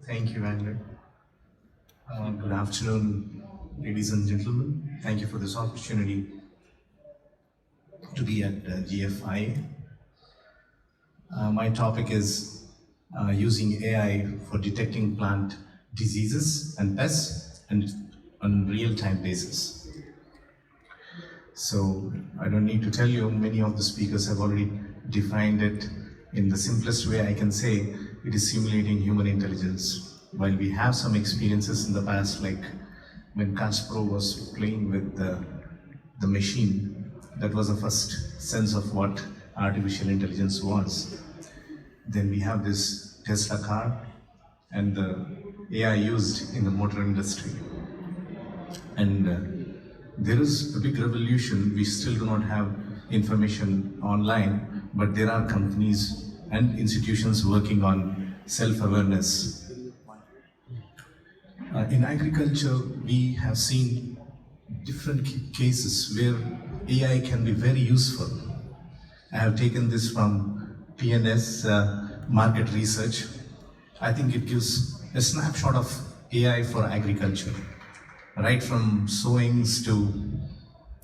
Thank you, Angler. Good afternoon, ladies and gentlemen. Thank you for this opportunity to be at GFIA. My topic is using AI for detecting plant diseases and pests and on real-time basis. So I don't need to tell you, many of the speakers have already defined it in the simplest way I can say. It is simulating human intelligence. While we have some experiences in the past, like when Kasparov was playing with the machine, that was the first sense of what artificial intelligence was. Then we have this Tesla car and the AI used in the motor industry. And there is a big revolution. We still do not have information online, but there are companies and institutions working on self-awareness. In agriculture, we have seen different cases where AI can be very useful. I have taken this from PNS market research. I think it gives a snapshot of AI for agriculture, right from sowings to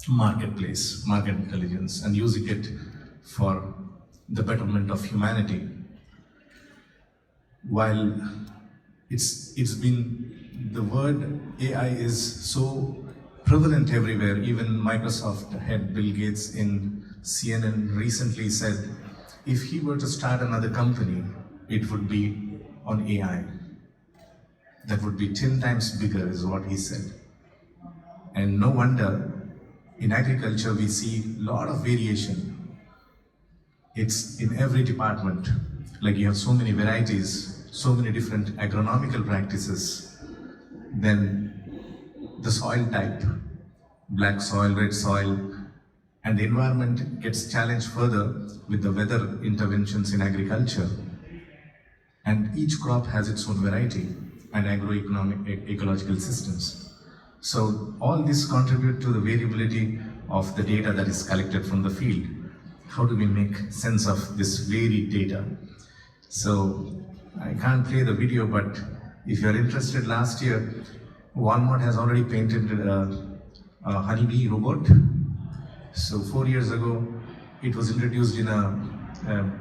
marketplace, market intelligence, and using it for the betterment of humanity. While it's been, the word AI is so prevalent everywhere. Even Microsoft head Bill Gates in CNN recently said, if he were to start another company, it would be on AI. That would be 10 times bigger, is what he said. And no wonder, in agriculture we see a lot of variation. It's in every department. Like you have so many varieties, so many different agronomical practices. Then the soil type, black soil, red soil, and the environment gets challenged further with the weather interventions in agriculture. And each crop has its own variety and agroeconomic ecological systems. So all this contribute to the variability of the data that is collected from the field. How do we make sense of this varied data? So I can't play the video, but if you're interested, last year Walmart has already painted a honeybee robot. So 4 years ago, it was introduced in a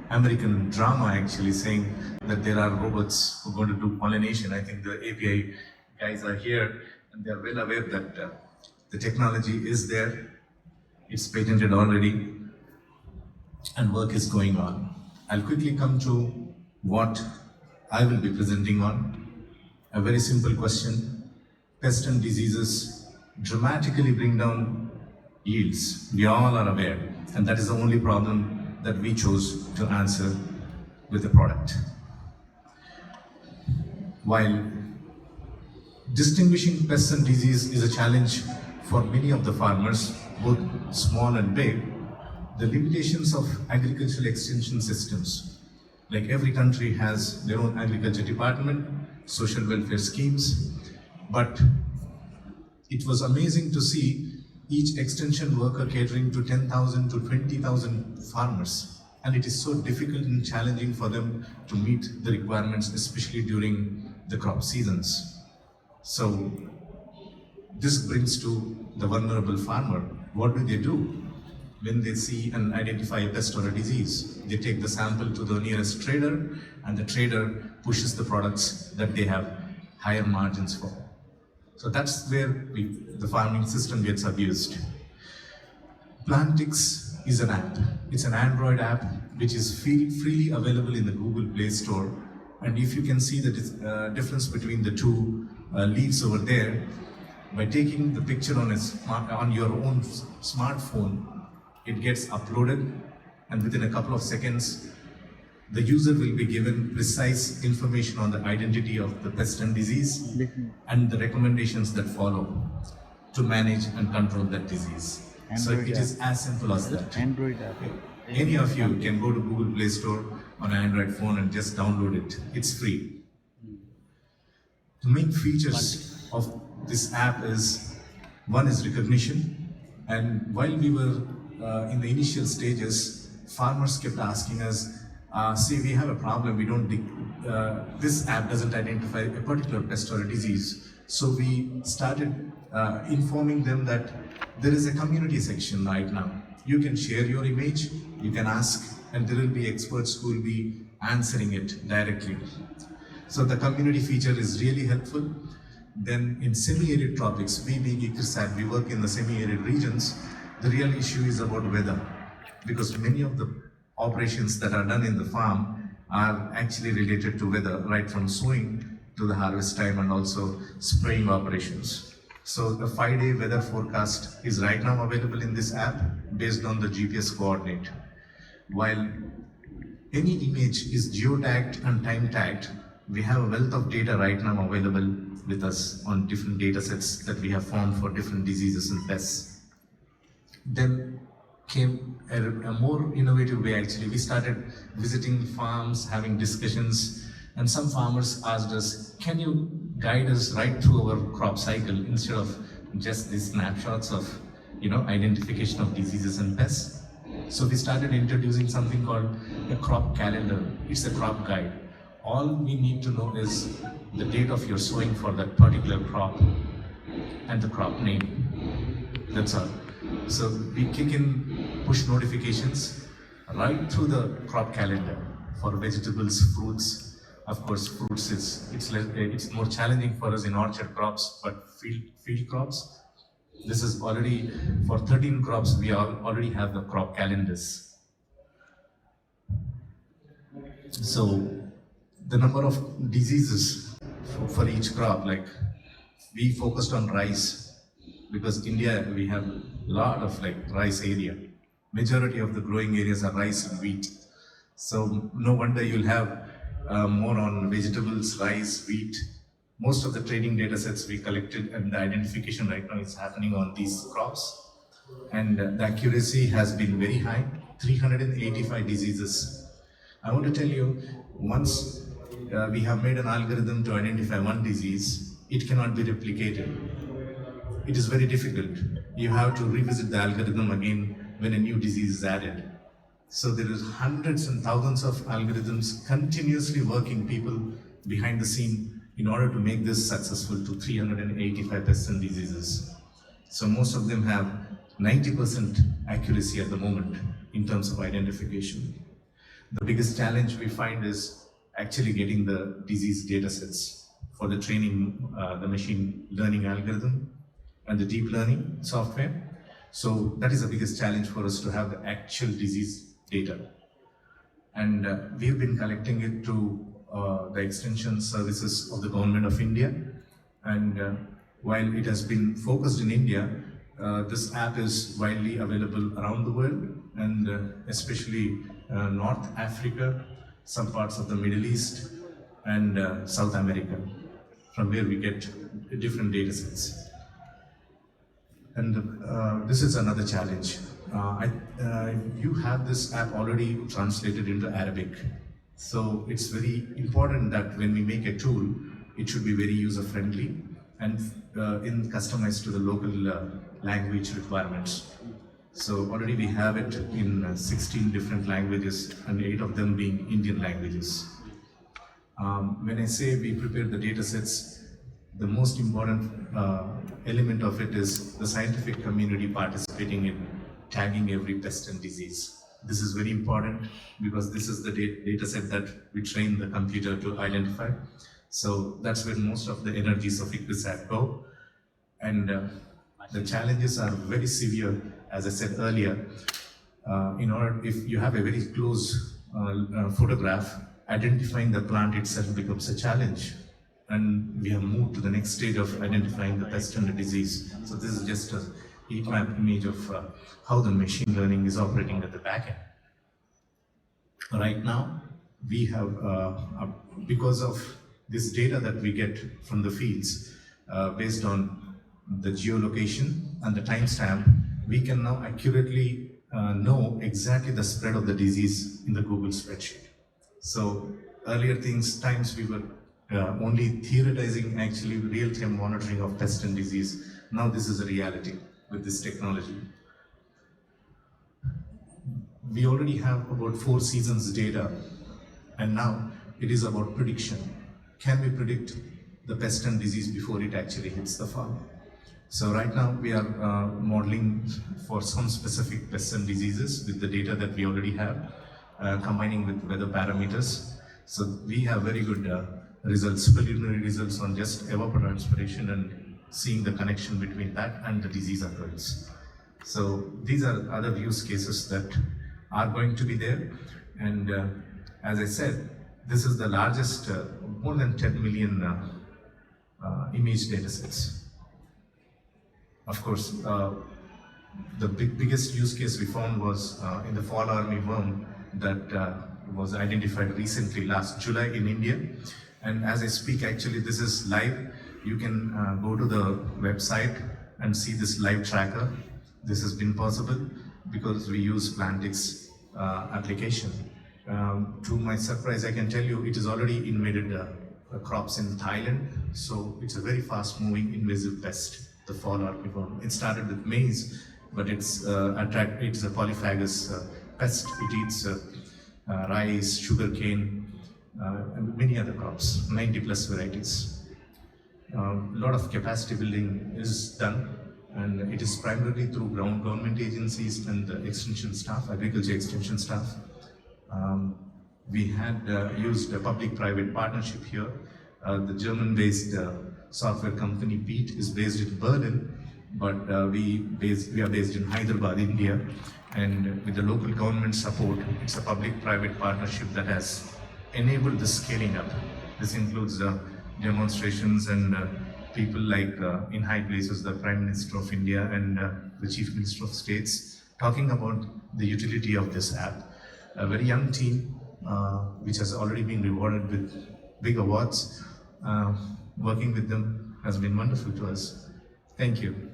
American drama, actually, saying that there are robots who are going to do pollination. I think the API guys are here, and they are well aware that the technology is there. It's patented already, and work is going on. I'll quickly come to what I will be presenting on. A very simple question. Pests and diseases dramatically bring down yields. We all are aware, and that is the only problem that we chose to answer with the product. While distinguishing pests and disease is a challenge for many of the farmers, both small and big, the limitations of agricultural extension systems, like every country has their own agriculture department, social welfare schemes, but it was amazing to see each extension worker catering to 10,000 to 20,000 farmers. And it is so difficult and challenging for them to meet the requirements, especially during the crop seasons. So this brings to the vulnerable farmer. What do? When they see and identify a pest or a disease? They take the sample to the nearest trader, and the trader pushes the products that they have higher margins for. So that's where the farming system gets abused. Plantix is an app. It's an Android app which is freely available in the Google Play Store. And if you can see the difference between the two leaves over there, by taking the picture on your own smartphone, it gets uploaded, and within a couple of seconds, the user will be given precise information on the identity of the pest and disease and the recommendations that follow to manage and control that disease. So it is as simple as that. Android app. Any of you can go to Google Play Store on an Android phone and just download it. It's free. The main features of this app is, one is recognition. And while we were in the initial stages, farmers kept asking us, See, we have a problem. We don't. This app doesn't identify a particular pest or a disease. So we started informing them that there is a community section right now. You can share your image. You can ask, and there will be experts who will be answering it directly. So the community feature is really helpful. Then in semi-arid tropics, we being ICRISAT, we work in the semi-arid regions. The real issue is about weather, because many of the operations that are done in the farm are actually related to weather, right from sowing to the harvest time and also spraying operations. So the 5-day weather forecast is right now available in this app based on the GPS coordinate. While any image is geotagged and time tagged, we have a wealth of data right now available with us on different data sets that we have found for different diseases and pests. Then came a more innovative way actually. We started visiting farms, having discussions, and some farmers asked us, can you guide us right through our crop cycle instead of just these snapshots of identification of diseases and pests? So we started introducing something called a crop calendar. It's a crop guide. All we need to know is the date of your sowing for that particular crop and the crop name. That's all. So we kick in push notifications right through the crop calendar for vegetables, fruits. Of course, fruits it's more challenging for us in orchard crops, but field crops. This is already for 13 crops. We already have the crop calendars. So the number of diseases for each crop, like we focused on rice because India, we have a lot of rice area. Majority of the growing areas are rice and wheat. So no wonder you'll have more on vegetables, rice, wheat. Most of the training data sets we collected and the identification right now is happening on these crops. And the accuracy has been very high, 385 diseases. I want to tell you, once we have made an algorithm to identify one disease, it cannot be replicated. It is very difficult. You have to revisit the algorithm again when a new disease is added. So there is hundreds and thousands of algorithms continuously working, people behind the scene, in order to make this successful to 385 pests and diseases. So most of them have 90% accuracy at the moment in terms of identification. The biggest challenge we find is actually getting the disease data sets for the training, the machine learning algorithm and the deep learning software. So that is the biggest challenge for us, to have the actual disease data. And we've been collecting it through the extension services of the Government of India. And while it has been focused in India, this app is widely available around the world, and especially North Africa, some parts of the Middle East, and South America, from where we get different data sets. And this is another challenge. You have this app already translated into Arabic. So it's very important that when we make a tool, it should be very user-friendly and customized to the local language requirements. So already we have it in 16 different languages, and 8 of them being Indian languages. When I say we prepare the data sets, the most important element of it is the scientific community participating in tagging every pest and disease. This is very important because this is the data set that we train the computer to identify. So that's where most of the energies of ICRISAT go. And the challenges are very severe, as I said earlier. If you have a very close photograph, identifying the plant itself becomes a challenge. And we have moved to the next stage of identifying the pest and the disease. So this is just a heat map image of how the machine learning is operating at the back end. Right now, we have, because of this data that we get from the fields, based on the geolocation and the timestamp, we can now accurately know exactly the spread of the disease in the Google spreadsheet. So earlier times we were only theoretizing actually real-time monitoring of pest and disease. Now this is a reality with this technology. We already have about 4 seasons data And now it is about prediction. Can we predict the pest and disease before it actually hits the farm? So right now we are modeling for some specific pests and diseases with the data that we already have, combining with weather parameters. So we have very good results, preliminary results on just evapotranspiration and seeing the connection between that and the disease occurrence. So these are other use cases that are going to be there. And as I said, this is the largest, more than 10 million image datasets. Of course, the biggest use case we found was in the fall army worm that was identified recently, last July in India. And as I speak, actually, this is live. You can go to the website and see this live tracker. This has been possible because we use Plantix application. To my surprise, I can tell you it has already invaded crops in Thailand. So it's a very fast-moving invasive pest, the fall armyworm. It started with maize, but it's a polyphagous pest. It eats rice, sugarcane, and many other crops, 90 plus varieties. A lot of capacity building is done, and it is primarily through government agencies and extension staff, agriculture extension staff. We had used a public-private partnership here. The German-based software company Pete is based in Berlin, but we are based in Hyderabad, India. And with the local government support, it's a public-private partnership that has enabled the scaling up. This includes demonstrations and people like in high places, the Prime Minister of India and the Chief Minister of States, talking about the utility of this app. A very young team, which has already been rewarded with big awards. Working with them has been wonderful to us. Thank you.